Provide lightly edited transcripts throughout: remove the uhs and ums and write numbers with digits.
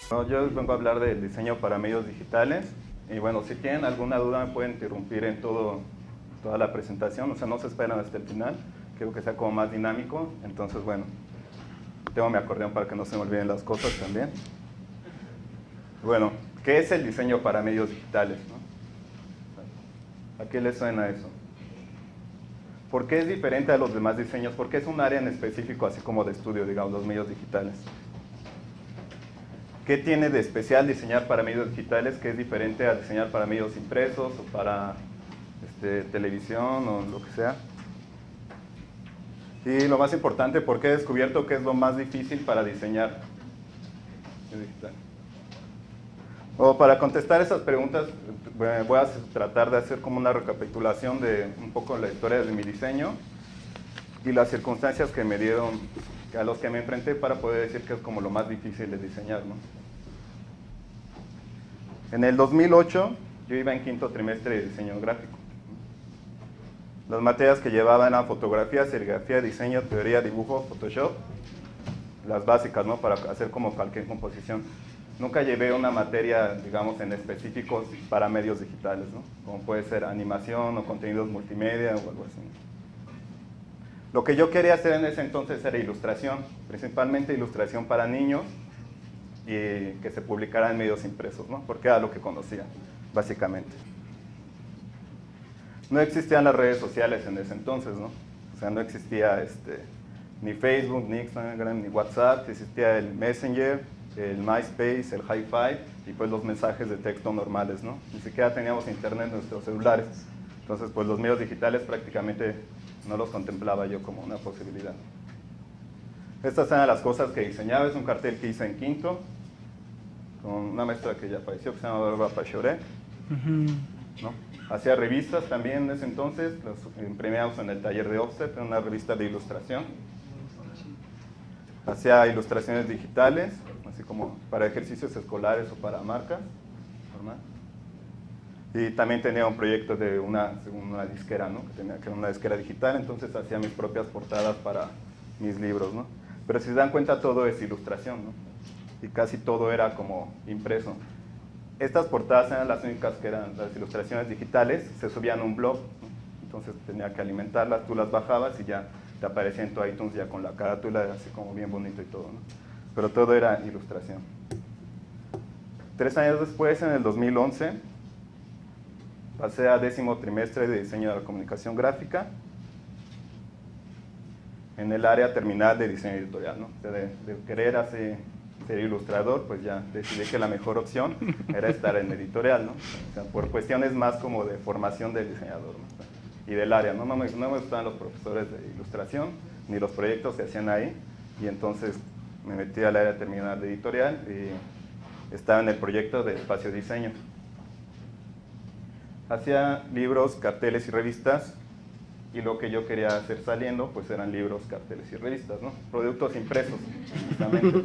Bueno, yo vengo a hablar del diseño para medios digitales y bueno, si tienen alguna duda me pueden interrumpir en toda la presentación, o sea, no se esperan hasta el final, quiero que sea como más dinámico, entonces bueno, tengo mi acordeón para que no se me olviden las cosas también. Bueno, ¿qué es el diseño para medios digitales, no? ¿A qué les suena eso? ¿Por qué es diferente a los demás diseños? ¿Por qué es un área en específico así como de estudio, digamos, los medios digitales? ¿Qué tiene de especial diseñar para medios digitales que es diferente a diseñar para medios impresos o para televisión o lo que sea? Y lo más importante, ¿por qué he descubierto que es lo más difícil para diseñar digital? Bueno, para contestar esas preguntas voy a tratar de hacer como una recapitulación de un poco la historia de mi diseño y las circunstancias que me dieron, a los que me enfrenté para poder decir que es como lo más difícil de diseñar, ¿no? En el 2008 yo iba en quinto trimestre de diseño gráfico. Las materias que llevaba eran fotografía, serigrafía, diseño, teoría, dibujo, Photoshop, las básicas, ¿no? Para hacer como cualquier composición. Nunca llevé una materia, digamos, en específicos para medios digitales, ¿no? Como puede ser animación o contenidos multimedia o algo así. Lo que yo quería hacer en ese entonces era ilustración, principalmente ilustración para niños y que se publicara en medios impresos, ¿no? Porque era lo que conocía, básicamente. No existían las redes sociales en ese entonces, ¿no? O sea, no existía ni Facebook, ni Instagram, ni WhatsApp, existía el Messenger, el MySpace, el Hi-Fi y pues los mensajes de texto normales, ¿no? Ni siquiera teníamos internet en nuestros celulares. Entonces, pues los medios digitales prácticamente no los contemplaba yo como una posibilidad. Estas eran las cosas que diseñaba. Es un cartel que hice en quinto con una maestra que ya falleció, que se llama Bárbara Pachoré, ¿no? Hacía revistas también en ese entonces, las imprimíamos en el taller de offset, en una revista de ilustración. Hacía ilustraciones digitales, así como para ejercicios escolares o para marcas, ¿verdad? Y también tenía un proyecto de una disquera, ¿no? Que era una disquera digital, entonces hacía mis propias portadas para mis libros, ¿no? Pero si se dan cuenta, todo es ilustración, ¿no? Y casi todo era como impreso. Estas portadas eran las únicas que eran las ilustraciones digitales, se subían a un blog, ¿no? Entonces tenía que alimentarlas, tú las bajabas y ya te aparecía en tu iTunes ya con la carátula, así como bien bonito y todo, ¿no? Pero todo era ilustración. 3 años después, en el 2011, pasé a 10º trimestre de diseño de la comunicación gráfica en el área terminal de diseño editorial, ¿no? De querer ser ilustrador, pues ya decidí que la mejor opción era estar en editorial, ¿no? O sea, por cuestiones más como de formación del diseñador, ¿no? Y del área, ¿no? No me gustaban los profesores de ilustración, ni los proyectos que hacían ahí, y entonces me metí al área terminal de editorial y estaba en el proyecto de espacio diseño. Hacía libros, carteles y revistas, y lo que yo quería hacer saliendo, pues eran libros, carteles y revistas, ¿no? Productos impresos, justamente.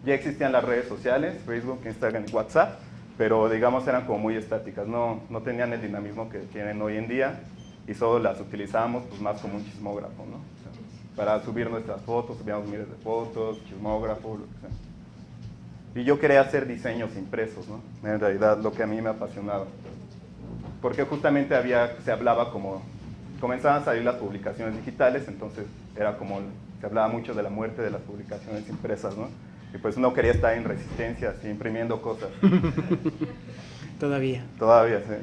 Ya existían las redes sociales, Facebook, Instagram y WhatsApp, pero digamos eran como muy estáticas, no tenían el dinamismo que tienen hoy en día, y solo las utilizábamos pues más como un chismógrafo, ¿no? O sea, para subir nuestras fotos, subíamos miles de fotos, chismógrafo, lo que sea. Y yo quería hacer diseños impresos, ¿no? En realidad lo que a mí me apasionaba. Porque justamente se hablaba como, comenzaban a salir las publicaciones digitales, entonces era como, se hablaba mucho de la muerte de las publicaciones impresas, ¿no? Y pues uno quería estar en resistencia, así, imprimiendo cosas. Todavía. Todavía, sí.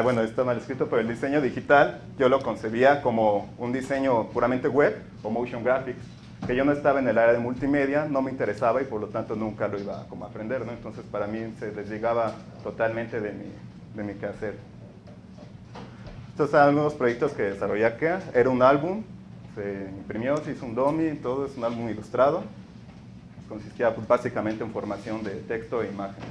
Bueno, está mal escrito, pero el diseño digital yo lo concebía como un diseño puramente web o motion graphics, que yo no estaba en el área de multimedia, no me interesaba y por lo tanto nunca lo iba como a aprender, ¿no? Entonces para mí se desligaba totalmente de mi quehacer. Estos eran algunos proyectos que desarrollé acá. Era un álbum, se imprimió, se hizo un dummy, todo es un álbum ilustrado. Consistía pues, básicamente en formación de texto e imagen.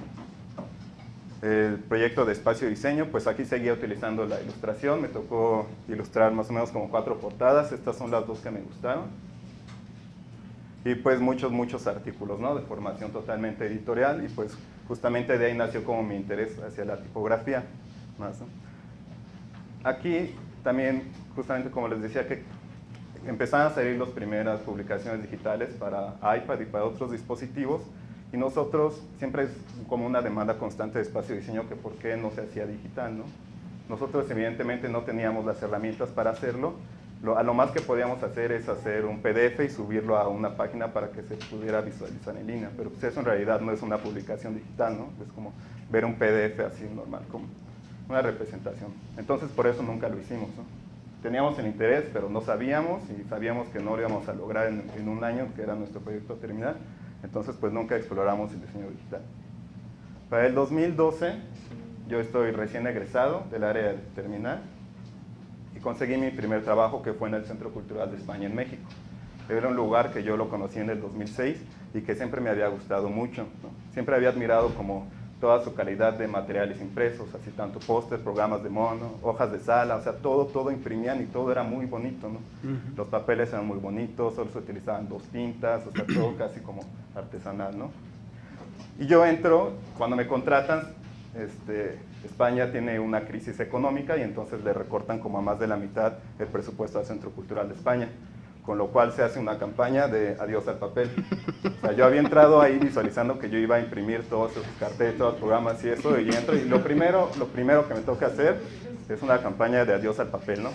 El proyecto de espacio diseño, pues aquí seguía utilizando la ilustración. Me tocó ilustrar más o menos como 4 portadas. Estas son las 2 que me gustaron. Y pues muchos artículos, ¿no? De formación totalmente editorial. Y pues justamente de ahí nació como mi interés hacia la tipografía. Más, ¿no? Aquí también, justamente como les decía, que empezaron a salir las primeras publicaciones digitales para iPad y para otros dispositivos, Y nosotros siempre es como una demanda constante de espacio de diseño que por qué no se hacía digital, ¿no? Nosotros evidentemente no teníamos las herramientas para hacerlo. A lo más que podíamos hacer es hacer un PDF y subirlo a una página para que se pudiera visualizar en línea. Pero pues eso en realidad no es una publicación digital, ¿no? Es como ver un PDF así normal, como una representación. Entonces por eso nunca lo hicimos, ¿no? Teníamos el interés, pero no sabíamos y sabíamos que no lo íbamos a lograr en un año, que era nuestro proyecto terminal. Entonces pues nunca exploramos el diseño digital. Para el 2012 yo estoy recién egresado del área terminal y conseguí mi primer trabajo, que fue en el Centro Cultural de España en México. Era un lugar que yo lo conocí en el 2006 y que siempre me había gustado mucho, ¿no? Siempre había admirado como toda su calidad de materiales impresos, así tanto póster, programas de mono, hojas de sala, o sea, todo imprimían y todo era muy bonito, ¿no? Los papeles eran muy bonitos, solo se utilizaban 2 tintas, o sea, todo casi como artesanal, ¿no? Y yo entro, cuando me contratan, España tiene una crisis económica y entonces le recortan como a más de la mitad el presupuesto al Centro Cultural de España, con lo cual se hace una campaña de adiós al papel. O sea, yo había entrado ahí visualizando que yo iba a imprimir todos esos carteles, todos los programas y eso, y entro y lo primero que me toca hacer es una campaña de adiós al papel, ¿no?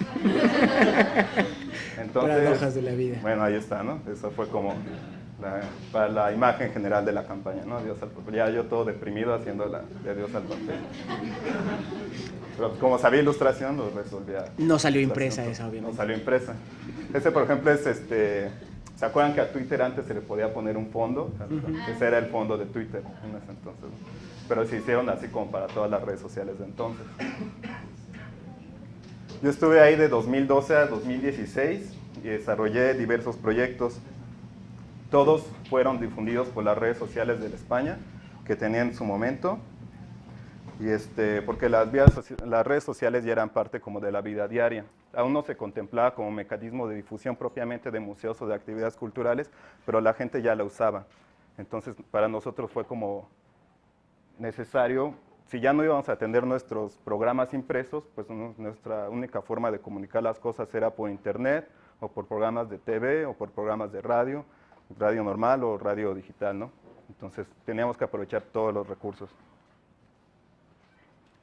Entonces, paradojas de la vida. Bueno, ahí está, ¿no? Eso fue como para la imagen general de la campaña, ¿no? Adiós al papel. Ya yo todo deprimido haciendo la de adiós al papel. Pero como sabía ilustración, lo resolvía. No salió impresa esa, obviamente. No salió impresa. Ese, por ejemplo, es ¿se acuerdan que a Twitter antes se le podía poner un fondo? Ese era el fondo de Twitter en ese entonces. Pero se hicieron así como para todas las redes sociales de entonces. Yo estuve ahí de 2012 a 2016 y desarrollé diversos proyectos. Todos fueron difundidos por las redes sociales de España que tenía en su momento. Y porque las redes sociales ya eran parte como de la vida diaria. Aún no se contemplaba como mecanismo de difusión propiamente de museos o de actividades culturales, pero la gente ya la usaba. Entonces, para nosotros fue como necesario, si ya no íbamos a atender nuestros programas impresos, pues nuestra única forma de comunicar las cosas era por internet, o por programas de TV, o por programas de radio normal o radio digital, ¿no? Entonces, teníamos que aprovechar todos los recursos.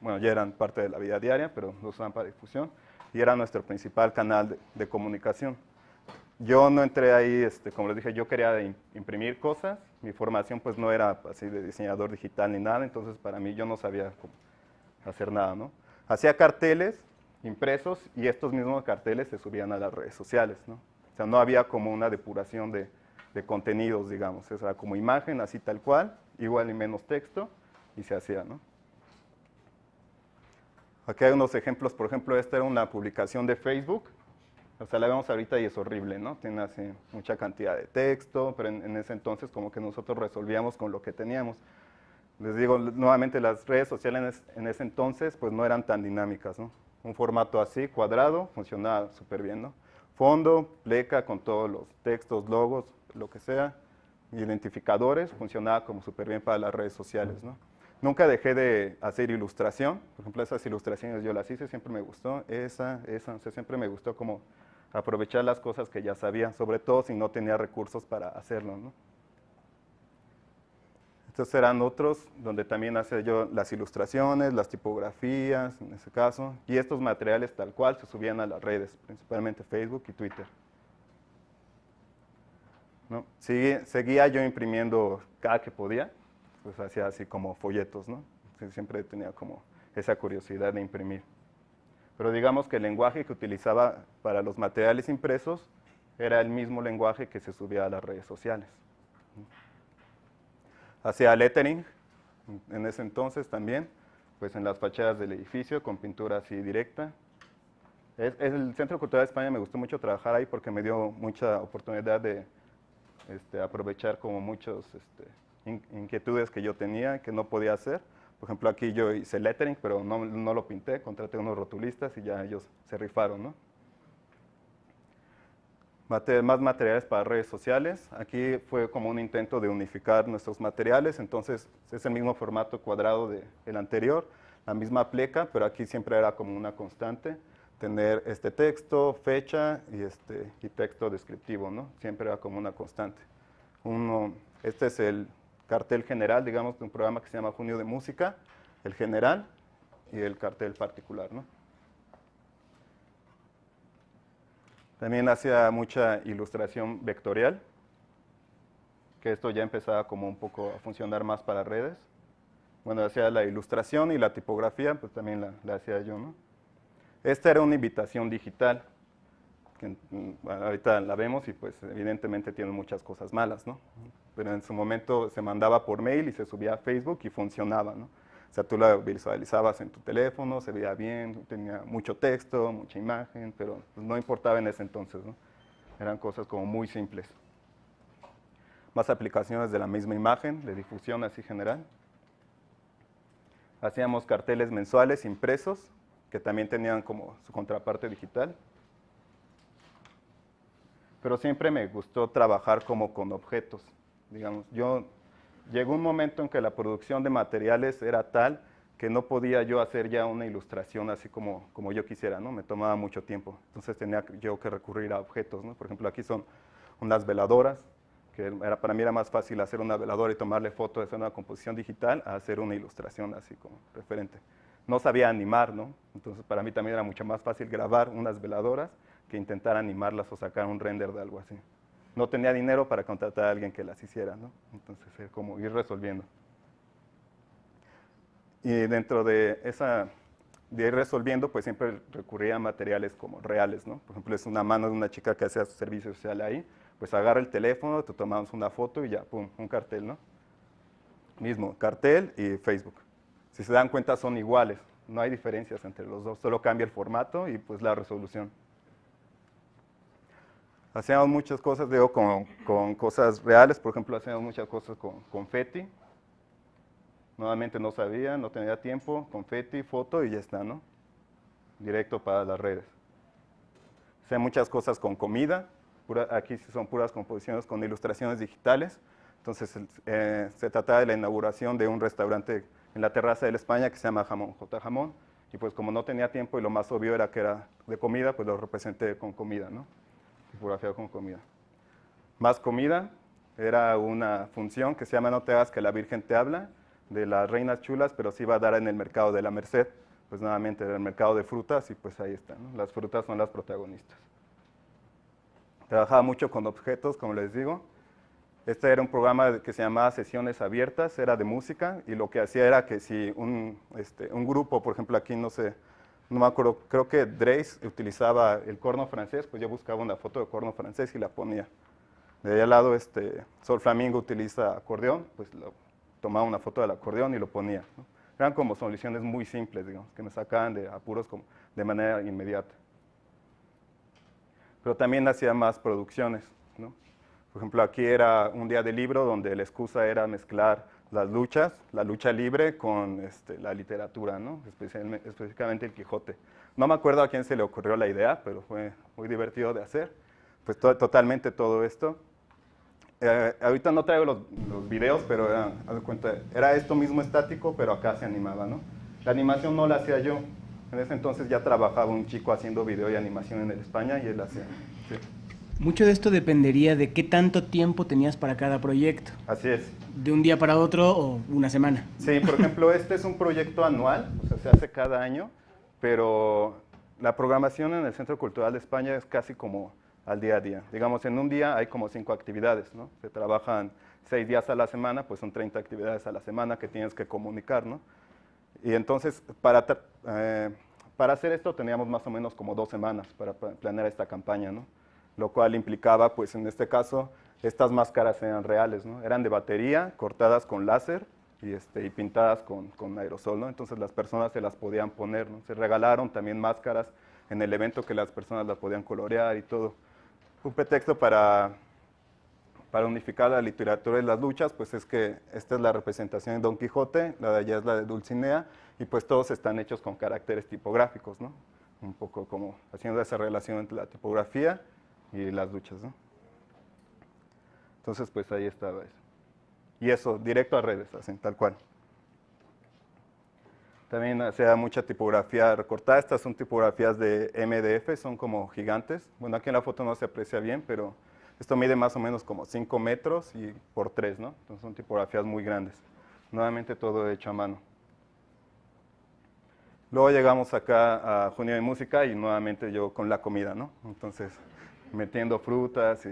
Bueno, ya eran parte de la vida diaria, pero los usaban para difusión, y era nuestro principal canal de comunicación. Yo no entré ahí, como les dije, yo quería imprimir cosas, mi formación pues no era así de diseñador digital ni nada, entonces para mí yo no sabía cómo hacer nada, ¿no? Hacía carteles impresos y estos mismos carteles se subían a las redes sociales, ¿no? O sea, no había como una depuración de contenidos, digamos, era como imagen, así tal cual, igual y menos texto, y se hacía, ¿no? Aquí hay unos ejemplos, por ejemplo, esta era una publicación de Facebook, o sea, la vemos ahorita y es horrible, ¿no? Tiene así mucha cantidad de texto, pero en ese entonces como que nosotros resolvíamos con lo que teníamos. Les digo, nuevamente las redes sociales en ese entonces pues no eran tan dinámicas, ¿no? Un formato así, cuadrado, funcionaba súper bien, ¿no? Fondo, pleca con todos los textos, logos, lo que sea, identificadores, funcionaba como súper bien para las redes sociales, ¿no? Nunca dejé de hacer ilustración, por ejemplo, esas ilustraciones yo las hice, siempre me gustó, esa, o sea, siempre me gustó como aprovechar las cosas que ya sabía, sobre todo si no tenía recursos para hacerlo, ¿no? Estos eran otros donde también hacía yo las ilustraciones, las tipografías, en ese caso, y estos materiales tal cual se subían a las redes, principalmente Facebook y Twitter, ¿no? Seguía yo imprimiendo cada que podía, pues hacía así como folletos, ¿no? Siempre tenía como esa curiosidad de imprimir. Pero digamos que el lenguaje que utilizaba para los materiales impresos era el mismo lenguaje que se subía a las redes sociales. Hacía lettering en ese entonces también, pues en las fachadas del edificio con pintura así directa. El Centro Cultural de España me gustó mucho trabajar ahí porque me dio mucha oportunidad de aprovechar como muchos inquietudes que yo tenía, que no podía hacer. Por ejemplo, aquí yo hice lettering, pero no lo pinté, contraté unos rotulistas y ya ellos se rifaron, ¿no? Más materiales para redes sociales. Aquí fue como un intento de unificar nuestros materiales, entonces es el mismo formato cuadrado del anterior, la misma pleca, pero aquí siempre era como una constante, tener este texto, fecha y texto descriptivo, ¿no? Siempre era como una constante. Este es el cartel general, digamos, de un programa que se llama Junio de Música, el general y el cartel particular, ¿no? También hacía mucha ilustración vectorial, que esto ya empezaba como un poco a funcionar más para redes. Bueno, hacía la ilustración y la tipografía, pues también la hacía yo, ¿no? Esta era una invitación digital, que bueno, ahorita la vemos y pues evidentemente tiene muchas cosas malas, ¿no? Pero en su momento se mandaba por mail y se subía a Facebook y funcionaba, ¿no? O sea, tú la visualizabas en tu teléfono, se veía bien, tenía mucho texto, mucha imagen, pero pues, no importaba en ese entonces, ¿no? Eran cosas como muy simples. Más aplicaciones de la misma imagen, de difusión así general. Hacíamos carteles mensuales impresos, que también tenían como su contraparte digital. Pero siempre me gustó trabajar como con objetos, digamos. Llegó un momento en que la producción de materiales era tal que no podía yo hacer ya una ilustración así como yo quisiera, ¿no? Me tomaba mucho tiempo, entonces tenía yo que recurrir a objetos, ¿no? Por ejemplo, aquí son unas veladoras, que para mí era más fácil hacer una veladora y tomarle foto de hacer una composición digital a hacer una ilustración así como referente. No sabía animar, ¿no? Entonces para mí también era mucho más fácil grabar unas veladoras que intentar animarlas o sacar un render de algo así. No tenía dinero para contratar a alguien que las hiciera, ¿no? Entonces era como ir resolviendo. Y dentro de de ir resolviendo, pues siempre recurría a materiales como reales, ¿no? Por ejemplo, es una mano de una chica que hace su servicio social ahí, pues agarra el teléfono, te tomamos una foto y ya, pum, un cartel, ¿no? Mismo, cartel y Facebook. Si se dan cuenta son iguales, no hay diferencias entre los dos, solo cambia el formato y pues la resolución. Hacíamos muchas cosas, digo, con cosas reales, por ejemplo, hacíamos muchas cosas con confeti. Nuevamente no sabía, no tenía tiempo, confeti, foto y ya está, ¿no? Directo para las redes. Hacía muchas cosas con comida, aquí son puras composiciones con ilustraciones digitales. Entonces se trataba de la inauguración de un restaurante en la terraza de la España que se llama Jamón J. Jamón. Y pues como no tenía tiempo y lo más obvio era que era de comida, pues lo representé con comida, ¿no? Tipografía con comida. Más comida, era una función que se llama No te hagas que la Virgen te habla, de las reinas chulas, pero sí va a dar en el mercado de la Merced, pues nuevamente en el mercado de frutas y pues ahí está, ¿no? Las frutas son las protagonistas. Trabajaba mucho con objetos, como les digo. Este era un programa que se llamaba Sesiones Abiertas, era de música y lo que hacía era que si un grupo, por ejemplo aquí no sé, no me acuerdo, creo que Drace utilizaba el corno francés, pues yo buscaba una foto de corno francés y la ponía. De ahí al lado, Sol Flamingo utiliza acordeón, pues tomaba una foto del acordeón y lo ponía, ¿no? Eran como soluciones muy simples, digamos, que me sacaban de apuros de manera inmediata. Pero también hacía más producciones, ¿no? Por ejemplo, aquí era un día de libro donde la excusa era mezclar las luchas, la lucha libre con la literatura, ¿no? Específicamente el Quijote. No me acuerdo a quién se le ocurrió la idea, pero fue muy divertido de hacer. Pues totalmente todo esto. Ahorita no traigo los videos, pero haz de cuenta, era esto mismo estático, pero acá se animaba, ¿no? La animación no la hacía yo. En ese entonces ya trabajaba un chico haciendo video y animación en el España y él hacía. Sí. Mucho de esto dependería de qué tanto tiempo tenías para cada proyecto. Así es. ¿De un día para otro o una semana? Sí, por ejemplo, este es un proyecto anual, o sea, se hace cada año, pero la programación en el Centro Cultural de España es casi como al día a día. Digamos, en un día hay como 5 actividades, ¿no? Se trabajan 6 días a la semana, pues son 30 actividades a la semana que tienes que comunicar, ¿no? Y entonces, para hacer esto teníamos más o menos como 2 semanas para planear esta campaña, ¿no? Lo cual implicaba, pues en este caso, estas máscaras eran reales, ¿no? Eran de batería, cortadas con láser y pintadas con aerosol, ¿no? Entonces las personas se las podían poner, ¿no? Se regalaron también máscaras en el evento que las personas las podían colorear y todo. Un pretexto para unificar la literatura y las luchas, pues es que esta es la representación de Don Quijote, la de allá es la de Dulcinea, y pues todos están hechos con caracteres tipográficos, ¿no? Un poco como haciendo esa relación entre la tipografía y las luchas, ¿no? Entonces, pues ahí estaba eso. Y eso, directo a redes, así, tal cual. También hacía mucha tipografía recortada. Estas son tipografías de MDF, son como gigantes. Bueno, aquí en la foto no se aprecia bien, pero Esto mide más o menos como 5 metros y por 3, ¿no? Entonces son tipografías muy grandes. Nuevamente todo hecho a mano. Luego llegamos acá a Junio de Música y nuevamente yo con la comida, ¿no? Entonces metiendo frutas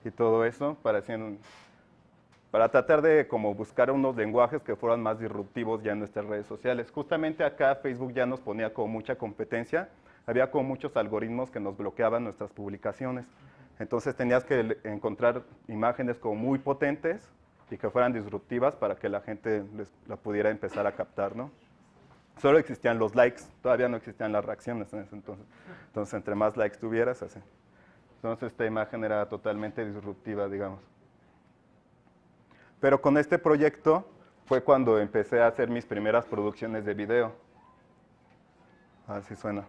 y todo eso para tratar de como buscar unos lenguajes que fueran más disruptivos ya en nuestras redes sociales. Justamente acá Facebook ya nos ponía como mucha competencia, había como muchos algoritmos que nos bloqueaban nuestras publicaciones. Entonces tenías que encontrar imágenes como muy potentes y que fueran disruptivas para que la gente la pudiera empezar a captar, ¿no? Solo existían los likes, todavía no existían las reacciones en ese entonces. Entonces, entre más likes tuvieras, así. Entonces, esta imagen era totalmente disruptiva, digamos. Pero con este proyecto fue cuando empecé a hacer mis primeras producciones de video. Así suena.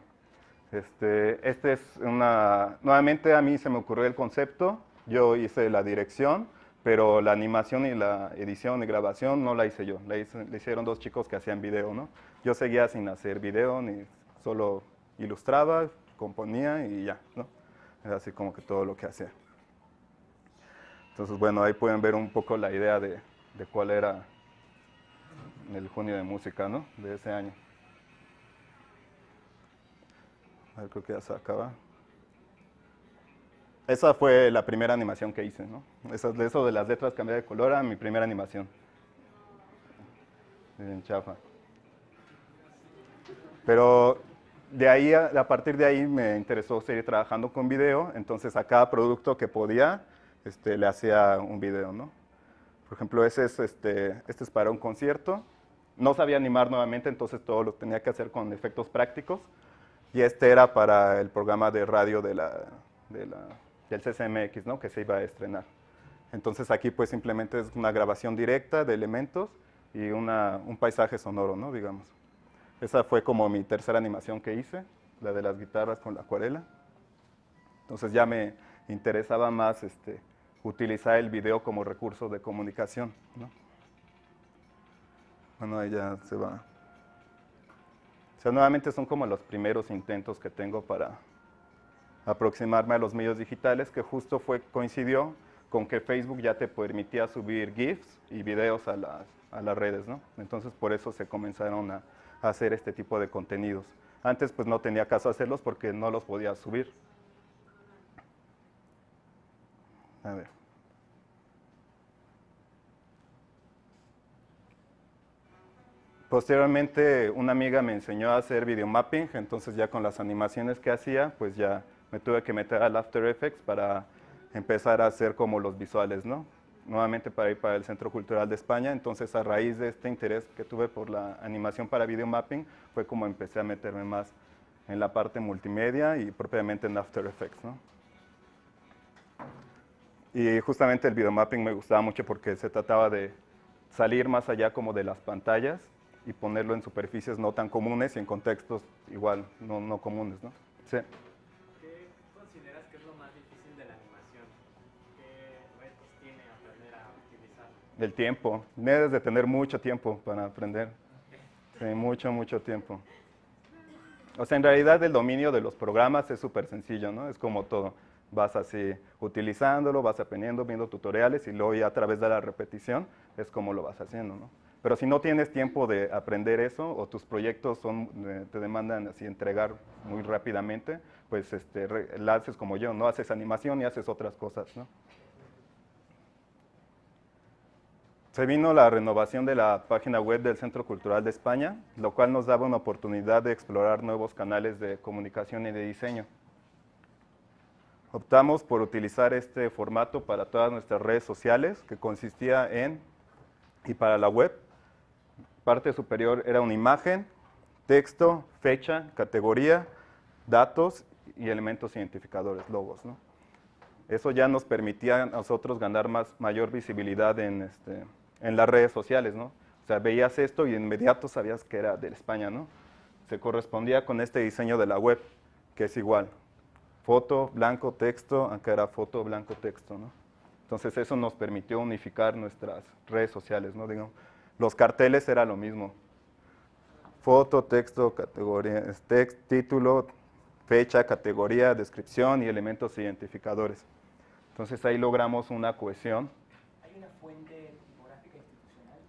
Nuevamente a mí se me ocurrió el concepto, yo hice la dirección, pero la animación y la edición y grabación no la hice yo, la hicieron dos chicos que hacían video, ¿no? Yo seguía sin hacer video, ni solo ilustraba, componía y ya, ¿no? Era así como que todo lo que hacía. Entonces, bueno, ahí pueden ver un poco la idea de cuál era el Junio de Música, ¿no? De ese año. A ver, creo que ya se acaba. Esa fue la primera animación que hice, ¿no? Eso de las letras cambiar de color era mi primera animación. Bien chafa. Pero de ahí, a partir de ahí me interesó seguir trabajando con video, entonces a cada producto que podía le hacía un video, ¿no? Por ejemplo, este es para un concierto. No sabía animar nuevamente, entonces todo lo tenía que hacer con efectos prácticos. Y este era para el programa de radio del CCMX, ¿no? Que se iba a estrenar. Entonces aquí pues simplemente es una grabación directa de elementos y un paisaje sonoro, ¿no? Digamos. Esa fue como mi tercera animación que hice, la de las guitarras con la acuarela. Entonces ya me interesaba más utilizar el video como recurso de comunicación, ¿no? Bueno, ahí ya se va. O sea, nuevamente son como los primeros intentos que tengo para aproximarme a los medios digitales, que justo coincidió con que Facebook ya te permitía subir GIFs y videos a las redes, ¿no? Entonces por eso se comenzaron a hacer este tipo de contenidos. Antes pues no tenía caso hacerlos porque no los podía subir. A ver. Posteriormente una amiga me enseñó a hacer videomapping, entonces ya con las animaciones que hacía, pues ya me tuve que meter al After Effects para empezar a hacer como los visuales, ¿no? Nuevamente para ir para el Centro Cultural de España, entonces a raíz de este interés que tuve por la animación para videomapping, fue como empecé a meterme más en la parte multimedia y propiamente en After Effects, ¿no? Y justamente el videomapping me gustaba mucho porque se trataba de salir más allá como de las pantallas y ponerlo en superficies no tan comunes y en contextos igual no comunes, ¿no? Sí. ¿Qué consideras que es lo más difícil de la animación? ¿Qué retos tiene aprender a utilizarlo? El tiempo. Debes de tener mucho tiempo para aprender. Sí, mucho tiempo. O sea, en realidad el dominio de los programas es súper sencillo, ¿no? Es como todo. Vas así utilizándolo, vas aprendiendo, viendo tutoriales y luego ya a través de la repetición es como lo vas haciendo, ¿no? Pero si no tienes tiempo de aprender eso o tus proyectos te demandan así entregar muy rápidamente, pues la haces como yo, no haces animación y haces otras cosas, ¿no? Se vino la renovación de la página web del Centro Cultural de España, lo cual nos daba una oportunidad de explorar nuevos canales de comunicación y de diseño. Optamos por utilizar este formato para todas nuestras redes sociales, que consistía y para la web, parte superior era una imagen, texto, fecha, categoría, datos y elementos identificadores, logos, ¿no? Eso ya nos permitía a nosotros ganar mayor visibilidad en las redes sociales, ¿no? O sea, veías esto y de inmediato sabías que era de España, ¿no? Se correspondía con este diseño de la web, que es igual. Foto, blanco, texto, acá era foto, blanco, texto, ¿no? Entonces eso nos permitió unificar nuestras redes sociales, ¿no? Digamos, los carteles era lo mismo. Foto, texto, categoría, título, fecha, categoría, descripción y elementos identificadores. Entonces ahí logramos una cohesión. ¿Hay una fuente tipográfica institucional?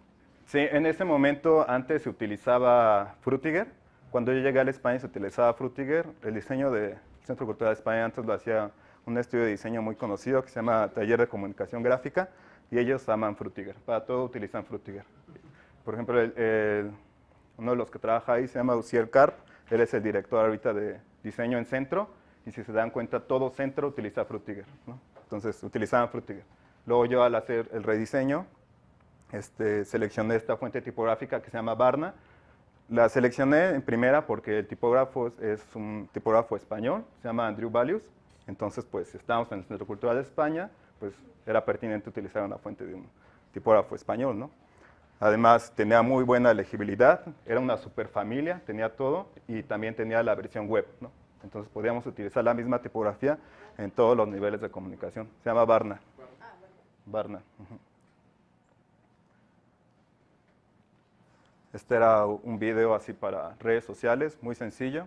Sí, en ese momento antes se utilizaba Frutiger. Cuando yo llegué a España se utilizaba Frutiger. El diseño del Centro Cultural de España antes lo hacía un estudio de diseño muy conocido que se llama Taller de Comunicación Gráfica y ellos aman Frutiger. Para todo utilizan Frutiger. Por ejemplo, uno de los que trabaja ahí se llama Uciel Karp. Él es el director ahorita de diseño en Centro y si se dan cuenta todo Centro utiliza Frutiger, ¿no? Entonces utilizaban Frutiger. Luego yo al hacer el rediseño seleccioné esta fuente tipográfica que se llama Barna. La seleccioné en primera porque el tipógrafo es un tipógrafo español, se llama Andrew Valius. Entonces, pues, si estábamos en el Centro Cultural de España, pues, era pertinente utilizar una fuente de un tipógrafo español, ¿no? Además, tenía muy buena legibilidad, era una superfamilia, tenía todo, y también tenía la versión web, ¿no? Entonces, podíamos utilizar la misma tipografía en todos los niveles de comunicación. Se llama Barna. Barna. Este era un video así para redes sociales, muy sencillo.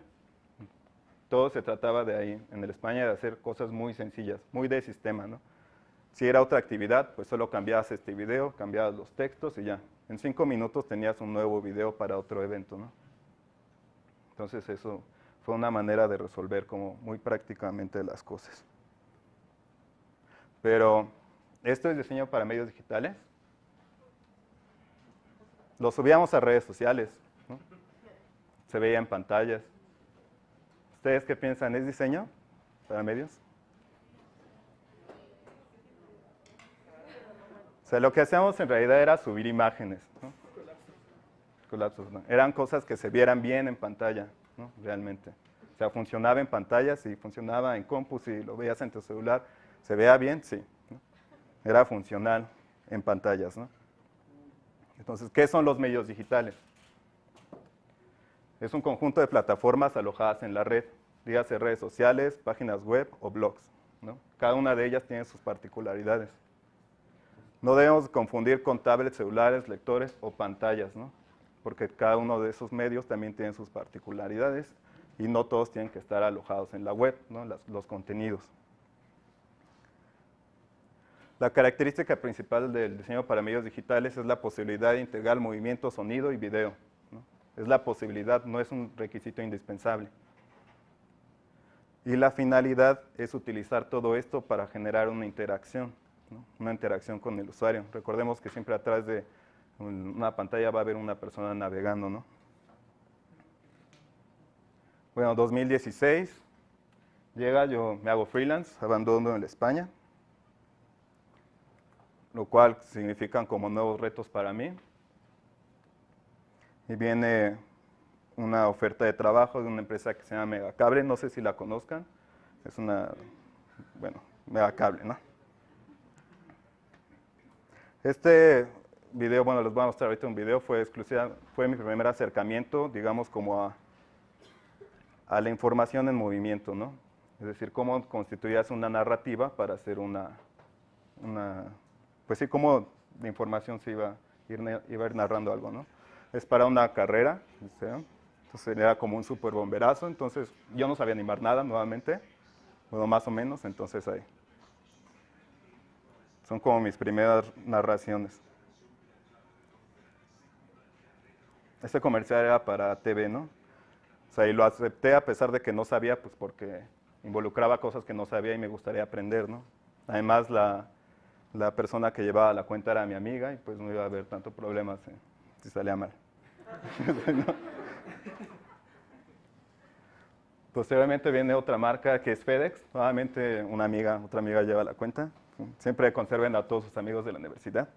Todo se trataba de ahí, en el España, de hacer cosas muy sencillas, muy de sistema, ¿no? Si era otra actividad, pues solo cambiabas este video, cambiabas los textos y ya. En 5 minutos tenías un nuevo video para otro evento, ¿no? Entonces eso fue una manera de resolver como muy prácticamente las cosas. Pero esto es diseño para medios digitales. Lo subíamos a redes sociales, ¿no? Se veía en pantallas. ¿Ustedes qué piensan? ¿Es diseño para medios? O sea, lo que hacíamos en realidad era subir imágenes, ¿no? Colapsos, ¿no? Eran cosas que se vieran bien en pantalla, ¿no? Realmente. O sea, funcionaba en pantalla, sí, funcionaba en compu, si lo veías en tu celular, ¿se veía bien? Sí, ¿no? Era funcional en pantallas, ¿no? Entonces, ¿qué son los medios digitales? Es un conjunto de plataformas alojadas en la red, dígase redes sociales, páginas web o blogs, ¿no? Cada una de ellas tiene sus particularidades. No debemos confundir con tablets, celulares, lectores o pantallas, ¿no? Porque cada uno de esos medios también tiene sus particularidades y no todos tienen que estar alojados en la web, ¿no? Los contenidos. La característica principal del diseño para medios digitales es la posibilidad de integrar movimiento, sonido y video, ¿no? Es la posibilidad, no es un requisito indispensable. Y la finalidad es utilizar todo esto para generar una interacción, ¿no? Una interacción con el usuario. Recordemos que siempre atrás de una pantalla va a haber una persona navegando, ¿no? Bueno, 2016, llega, yo me hago freelance, abandono en España, lo cual significan como nuevos retos para mí. Y viene una oferta de trabajo de una empresa que se llama Megacable, no sé si la conozcan, es una, bueno, Megacable, ¿no? Este video, bueno, les voy a mostrar ahorita un video, fue mi primer acercamiento, digamos, como a la información en movimiento, ¿no? Es decir, cómo constituías una narrativa para hacer pues sí, cómo la información se iba a ir narrando algo, ¿no? Es para una carrera, ¿sí? Entonces era como un super bomberazo, entonces yo no sabía animar nada nuevamente, bueno, más o menos, entonces ahí. Son como mis primeras narraciones. Este comercial era para TV, ¿no? O sea, y lo acepté a pesar de que no sabía, pues porque involucraba cosas que no sabía y me gustaría aprender, ¿no? Además, la persona que llevaba la cuenta era mi amiga y pues no iba a haber tanto problema si salía mal. ¿No? Posteriormente viene otra marca que es FedEx, nuevamente otra amiga lleva la cuenta. Siempre conserven a todos sus amigos de la universidad.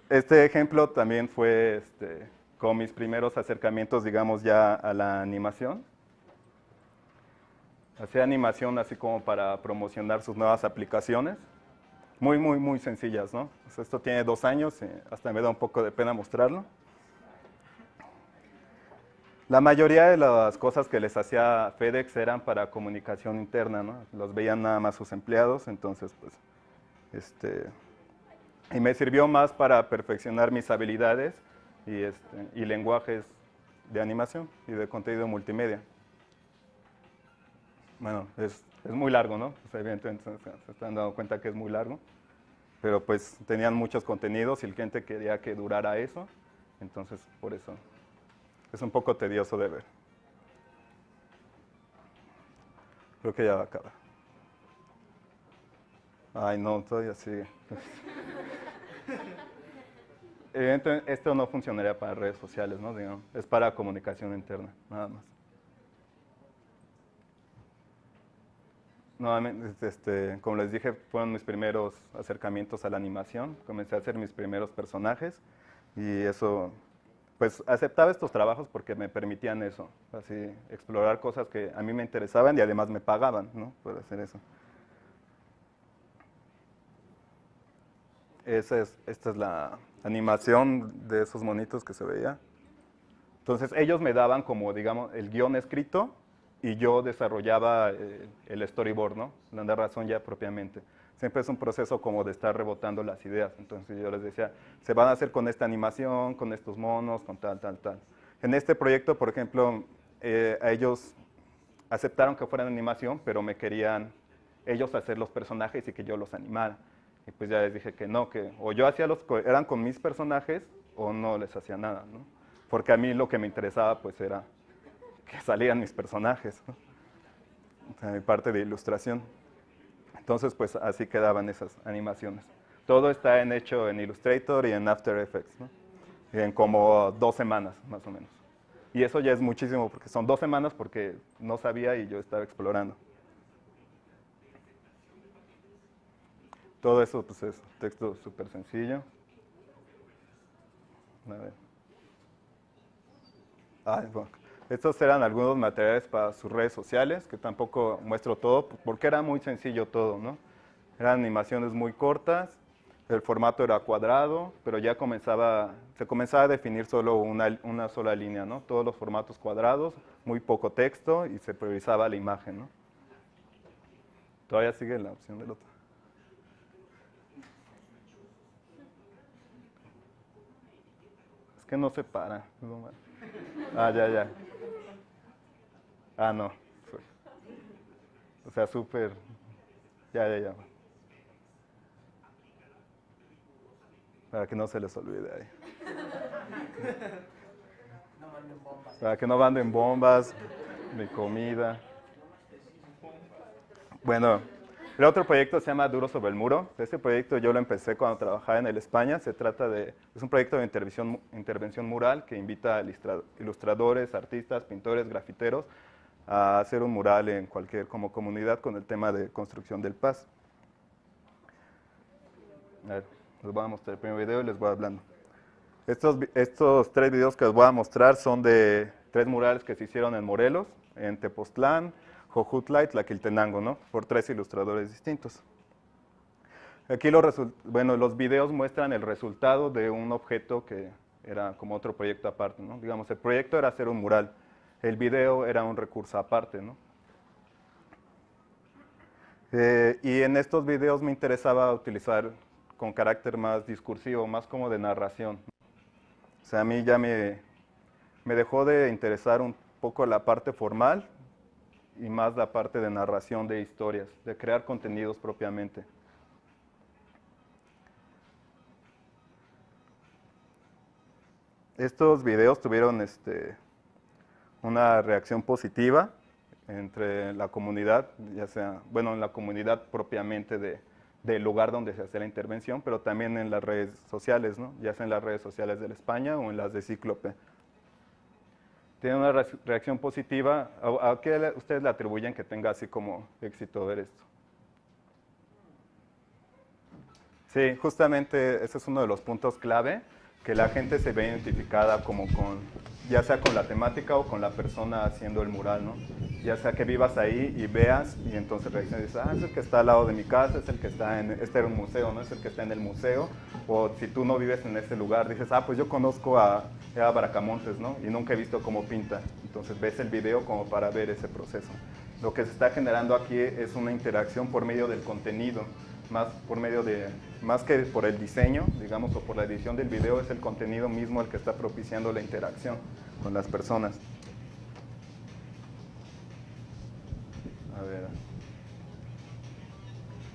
Este ejemplo también fue con mis primeros acercamientos, digamos, ya a la animación. Hacía animación así como para promocionar sus nuevas aplicaciones. Muy, muy, muy sencillas, ¿no? Pues esto tiene 2 años, hasta me da un poco de pena mostrarlo. La mayoría de las cosas que les hacía FedEx eran para comunicación interna, ¿no? Los veían nada más sus empleados, entonces, pues, y me sirvió más para perfeccionar mis habilidades y lenguajes de animación y de contenido multimedia. Bueno, es muy largo, ¿no? Pues evidentemente se están dando cuenta que es muy largo, pero pues tenían muchos contenidos y el cliente quería que durara eso, entonces por eso es un poco tedioso de ver. Creo que ya va a acabar. Ay, no, todavía sigue. Evidentemente, esto no funcionaría para redes sociales, ¿no? Digamos, es para comunicación interna, nada más. Nuevamente, como les dije, fueron mis primeros acercamientos a la animación. Comencé a hacer mis primeros personajes y eso, pues aceptaba estos trabajos porque me permitían eso, así explorar cosas que a mí me interesaban y además me pagaban, ¿no? Por hacer eso. Esta es la animación de esos monitos que se veía. Entonces ellos me daban como, digamos, el guión escrito y yo desarrollaba el storyboard, ¿no? La narración ya propiamente. Siempre es un proceso como de estar rebotando las ideas. Entonces yo les decía, se van a hacer con esta animación, con estos monos, con tal, tal, tal. En este proyecto, por ejemplo, a ellos aceptaron que fueran animación, pero me querían ellos hacer los personajes y que yo los animara. Y pues ya les dije que no, que o yo hacía eran con mis personajes o no les hacía nada, ¿no? Porque a mí lo que me interesaba pues era que salían mis personajes, ¿no? O sea, mi parte de ilustración. Entonces pues así quedaban esas animaciones. Todo está hecho en Illustrator y en After Effects, ¿no? Y en como 2 semanas más o menos. Y eso ya es muchísimo porque son 2 semanas porque no sabía y yo estaba explorando. Todo eso pues es texto súper sencillo. A ver. Bueno. Estos eran algunos materiales para sus redes sociales, que tampoco muestro todo, porque era muy sencillo todo, ¿no? Eran animaciones muy cortas, el formato era cuadrado, pero ya se comenzaba a definir solo una sola línea, ¿no? Todos los formatos cuadrados, muy poco texto y se priorizaba la imagen, ¿no? Todavía sigue la opción del otro. Es que no se para. Ya. Ah, no. O sea, súper. Ya. Para que no se les olvide ahí. Para que no manden bombas, ni comida. Bueno, el otro proyecto se llama Duro sobre el Muro. Este proyecto yo lo empecé cuando trabajaba en el España. Es un proyecto de intervención mural que invita a ilustradores, artistas, pintores, grafiteros a hacer un mural en cualquier comunidad con el tema de construcción del paz. A ver, les voy a mostrar el primer video y les voy hablando. Estos 3 videos que les voy a mostrar son de 3 murales que se hicieron en Morelos, en Tepoztlán, Jojutla y Tlaquiltenango, ¿no? Por 3 ilustradores distintos. Aquí los videos muestran el resultado de un objeto que era como otro proyecto aparte, ¿no? Digamos, el proyecto era hacer un mural, el video era un recurso aparte, ¿no? Y en estos videos me interesaba utilizar con carácter más discursivo, más como de narración. O sea, a mí ya me dejó de interesar un poco la parte formal y más la parte de narración de historias, de crear contenidos propiamente. Estos videos tuvieron una reacción positiva entre la comunidad, ya sea, bueno, en la comunidad propiamente del lugar donde se hace la intervención, pero también en las redes sociales, ¿no? Ya sea en las redes sociales de España o en las de Cíclope. Tiene una reacción positiva. ¿A qué ustedes le atribuyen que tenga así como éxito ver esto? Sí, justamente ese es uno de los puntos clave, que la gente se ve identificada como ya sea con la temática o con la persona haciendo el mural, ¿no? Ya sea que vivas ahí y veas y entonces reaccionas y dices, es el que está al lado de mi casa, es el que está este era un museo, ¿no? Es el que está en el museo. O si tú no vives en ese lugar, dices, pues yo conozco a Bracamontes, ¿no? Y nunca he visto cómo pinta. Entonces ves el video como para ver ese proceso. Lo que se está generando aquí es una interacción por medio del contenido, más que por el diseño, digamos, o por la edición del video, es el contenido mismo el que está propiciando la interacción con las personas. A ver.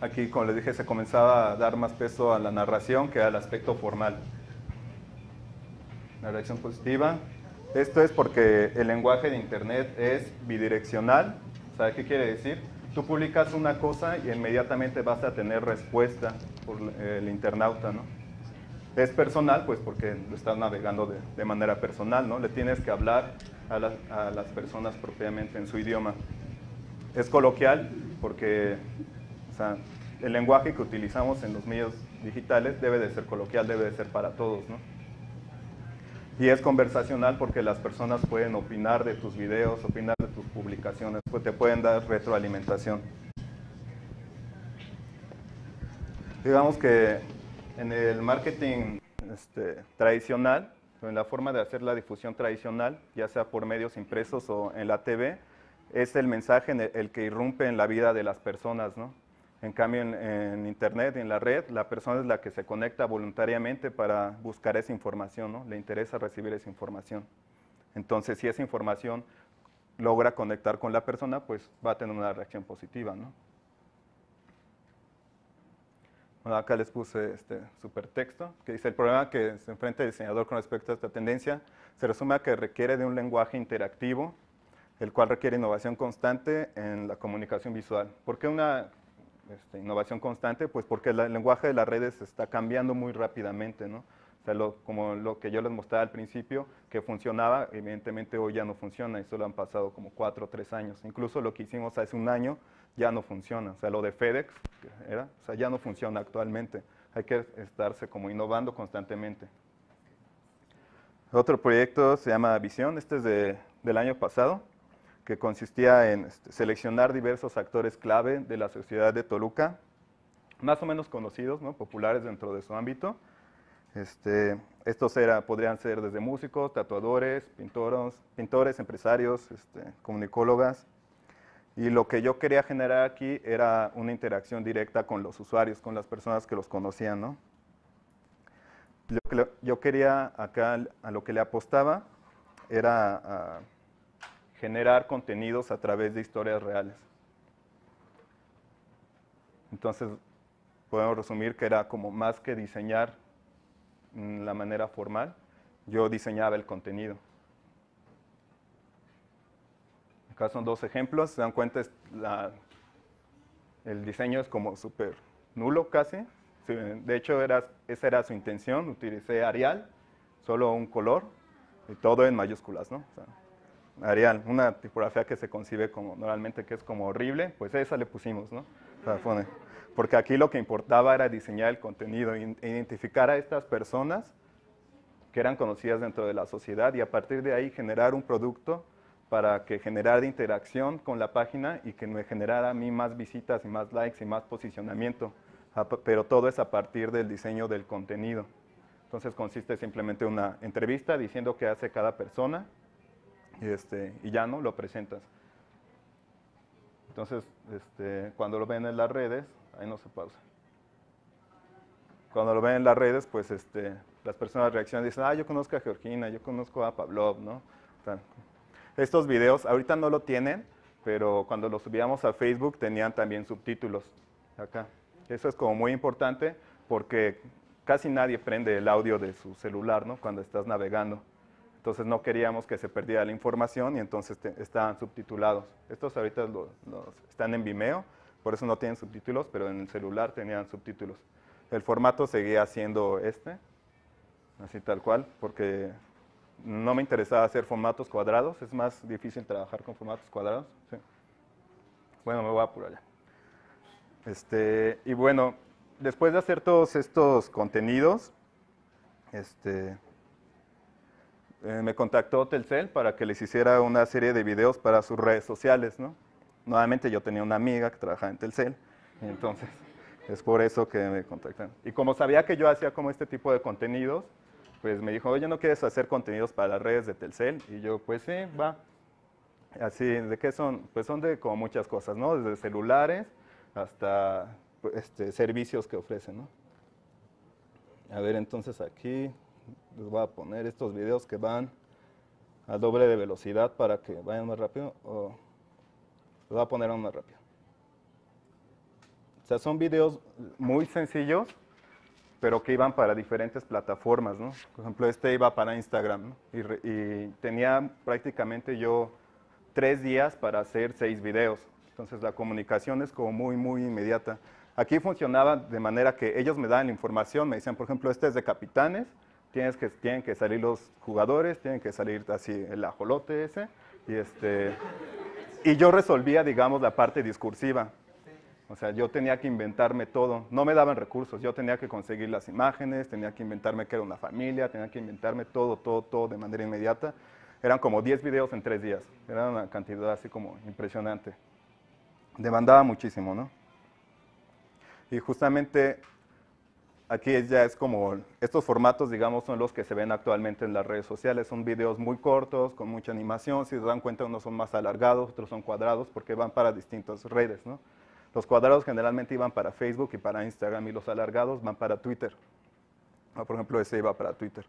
aquí, como les dije, se comenzaba a dar más peso a la narración que al aspecto formal. La reacción positiva. Esto es porque el lenguaje de Internet es bidireccional. ¿Sabe qué quiere decir? Tú publicas una cosa y inmediatamente vas a tener respuesta por el internauta, ¿no? Es personal, pues porque lo estás navegando de manera personal, ¿no? Le tienes que hablar a las personas propiamente en su idioma. Es coloquial porque, o sea, el lenguaje que utilizamos en los medios digitales debe de ser coloquial, debe de ser para todos, ¿no? Y es conversacional porque las personas pueden opinar de tus videos, opinar de tus publicaciones, pues te pueden dar retroalimentación. Digamos que en el marketing tradicional, en la forma de hacer la difusión tradicional, ya sea por medios impresos o en la TV, es el mensaje el que irrumpe en la vida de las personas, ¿no? En cambio, en Internet, en la red, la persona es la que se conecta voluntariamente para buscar esa información, ¿no? Le interesa recibir esa información. Entonces, si esa información logra conectar con la persona, pues va a tener una reacción positiva, ¿no? Bueno, acá les puse este supertexto, que dice: el problema que se enfrenta el diseñador con respecto a esta tendencia se resume a que requiere de un lenguaje interactivo, el cual requiere innovación constante en la comunicación visual. ¿Por qué una innovación constante? Pues porque el lenguaje de las redes está cambiando muy rápidamente, ¿no? O sea, como lo que yo les mostraba al principio, que funcionaba, evidentemente hoy ya no funciona, y solo han pasado como 4 o 3 años. Incluso lo que hicimos hace un año ya no funciona. O sea, lo de FedEx, o sea, ya no funciona actualmente. Hay que estarse como innovando constantemente. Otro proyecto se llama Visión, este es del año pasado, que consistía en seleccionar diversos actores clave de la sociedad de Toluca, más o menos conocidos, ¿no? Populares dentro de su ámbito. Estos podrían ser desde músicos, tatuadores, pintores, empresarios, comunicólogas. Y lo que yo quería generar aquí era una interacción directa con los usuarios, con las personas que los conocían, ¿no? Yo quería acá, a lo que le apostaba, era a generar contenidos a través de historias reales. Entonces, podemos resumir que era como más que diseñar la manera formal, yo diseñaba el contenido. Acá son 2 ejemplos, se dan cuenta, el diseño es como súper nulo casi. De hecho, esa era su intención, utilicé Arial, solo un color, y todo en mayúsculas, ¿no? O sea, Arial, una tipografía que se concibe como normalmente que es como horrible, pues esa le pusimos, ¿no? O sea, porque aquí lo que importaba era diseñar el contenido, identificar a estas personas que eran conocidas dentro de la sociedad y a partir de ahí generar un producto para que generara interacción con la página y que me generara a mí más visitas y más likes y más posicionamiento. Pero todo es a partir del diseño del contenido. Entonces consiste simplemente en una entrevista diciendo qué hace cada persona y ya no lo presentas. Entonces, cuando lo ven en las redes, ahí no se pausa. Cuando lo ven en las redes, pues las personas reaccionan y dicen: ah, yo conozco a Georgina, yo conozco a Pavlov, ¿no? O sea, estos videos ahorita no lo tienen, pero cuando los subíamos a Facebook tenían también subtítulos acá. Eso es como muy importante porque casi nadie prende el audio de su celular, ¿no? Cuando estás navegando. Entonces no queríamos que se perdiera la información y entonces estaban subtitulados. Estos ahorita están en Vimeo, por eso no tienen subtítulos, pero en el celular tenían subtítulos. El formato seguía siendo así tal cual, porque no me interesaba hacer formatos cuadrados, es más difícil trabajar con formatos cuadrados. Sí. Bueno, me voy a por allá. Y bueno, después de hacer todos estos contenidos, me contactó Telcel para que les hiciera una serie de videos para sus redes sociales, ¿no? Nuevamente yo tenía una amiga que trabajaba en Telcel, entonces es por eso que me contactaron. Y como sabía que yo hacía como este tipo de contenidos, pues me dijo: oye, ¿no quieres hacer contenidos para las redes de Telcel? Y yo, pues sí, va. Así, ¿de qué son? Pues son de como muchas cosas, ¿no? Desde celulares hasta servicios que ofrecen, ¿no? A ver, entonces aquí les voy a poner estos videos que van a doble de velocidad para que vayan más rápido, o les voy a poner aún más rápido. O sea, son videos muy sencillos, pero que iban para diferentes plataformas, ¿no? Por ejemplo, este iba para Instagram, ¿no? Y tenía prácticamente yo 3 días para hacer 6 videos. Entonces la comunicación es como muy, muy inmediata. Aquí funcionaba de manera que ellos me daban la información, me decían, por ejemplo, este es de capitanes, tienen que salir los jugadores, tienen que salir así el ajolote ese, y yo resolvía, digamos, la parte discursiva. O sea, yo tenía que inventarme todo, no me daban recursos, yo tenía que conseguir las imágenes, tenía que inventarme que era una familia, tenía que inventarme todo de manera inmediata. Eran como 10 videos en 3 días, era una cantidad así como impresionante. Demandaba muchísimo, ¿no? Y justamente aquí ya es como, estos formatos, digamos, son los que se ven actualmente en las redes sociales. Son videos muy cortos, con mucha animación. Si se dan cuenta, unos son más alargados, otros son cuadrados, porque van para distintas redes, ¿no? Los cuadrados generalmente iban para Facebook y para Instagram, y los alargados van para Twitter. Por ejemplo, ese iba para Twitter.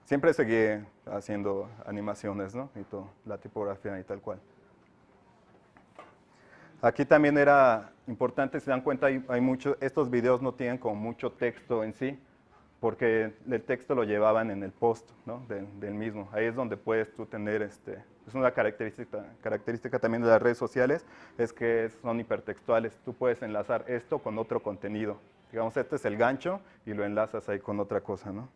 Siempre seguí haciendo animaciones, ¿no? Y todo, la tipografía y tal cual. Aquí también era importante, si se dan cuenta, estos videos no tienen como mucho texto en sí, porque el texto lo llevaban en el post, ¿no? del mismo. Ahí es donde puedes tú tener, es una característica también de las redes sociales, es que son hipertextuales. Tú puedes enlazar esto con otro contenido. Digamos, este es el gancho y lo enlazas ahí con otra cosa, ¿no?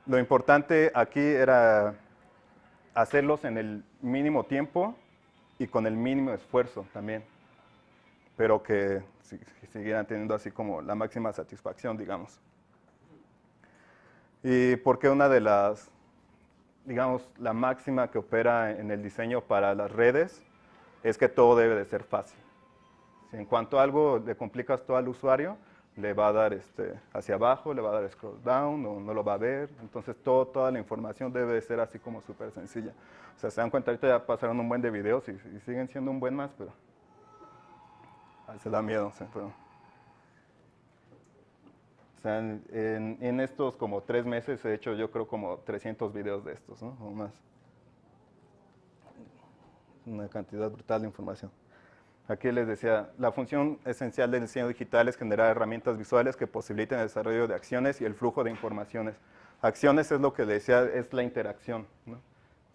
Lo importante aquí era hacerlos en el mínimo tiempo y con el mínimo esfuerzo también, pero que siguieran teniendo así como la máxima satisfacción, digamos. Y porque una de las, digamos, la máxima que opera en el diseño para las redes es que todo debe de ser fácil. Si en cuanto a algo le complicas todo al usuario, le va a dar hacia abajo, le va a dar scroll down, o no lo va a ver. Entonces toda la información debe de ser así como súper sencilla. O sea, se dan cuenta, ahorita ya pasaron un buen de videos y siguen siendo un buen más, pero se da miedo. O sea, en estos como 3 meses he hecho yo creo como 300 videos de estos, ¿no? O más. Una cantidad brutal de información. Aquí les decía, la función esencial del diseño digital es generar herramientas visuales que posibiliten el desarrollo de acciones y el flujo de informaciones. Acciones es lo que les decía, es la interacción, ¿no?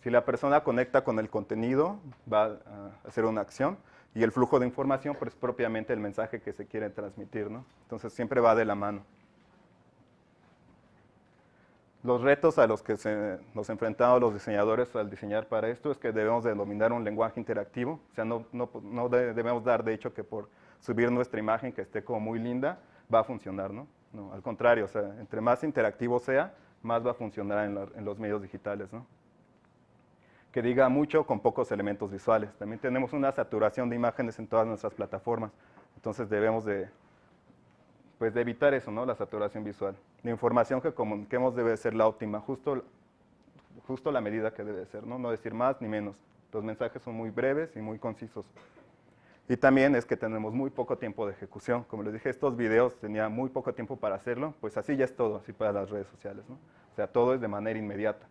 Si la persona conecta con el contenido, va a hacer una acción, y el flujo de información pues, es propiamente el mensaje que se quiere transmitir, ¿no? Entonces siempre va de la mano. Los retos a los que nos enfrentamos los diseñadores al diseñar para esto es que debemos de dominar un lenguaje interactivo. O sea, no debemos dar de hecho que por subir nuestra imagen que esté como muy linda va a funcionar, ¿no? No, al contrario, o sea, entre más interactivo sea, más va a funcionar en los medios digitales, ¿no? Que diga mucho con pocos elementos visuales. También tenemos una saturación de imágenes en todas nuestras plataformas. Entonces debemos de evitar eso, ¿no? La saturación visual. La información que comuniquemos debe ser la óptima, justo la medida que debe ser, ¿no? No decir más ni menos. Los mensajes son muy breves y muy concisos. Y también es que tenemos muy poco tiempo de ejecución. Como les dije, estos videos tenía muy poco tiempo para hacerlo, pues así ya es todo, así para las redes sociales, ¿no? O sea, todo es de manera inmediata.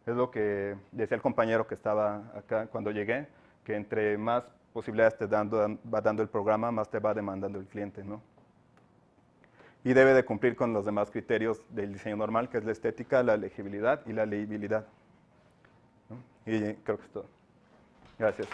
Es lo que decía el compañero que estaba acá cuando llegué, que entre más posibilidades te va dando el programa, más te va demandando el cliente, ¿no? Y debe de cumplir con los demás criterios del diseño normal, que es la estética, la legibilidad y la legibilidad, ¿no? Y creo que es todo. Gracias.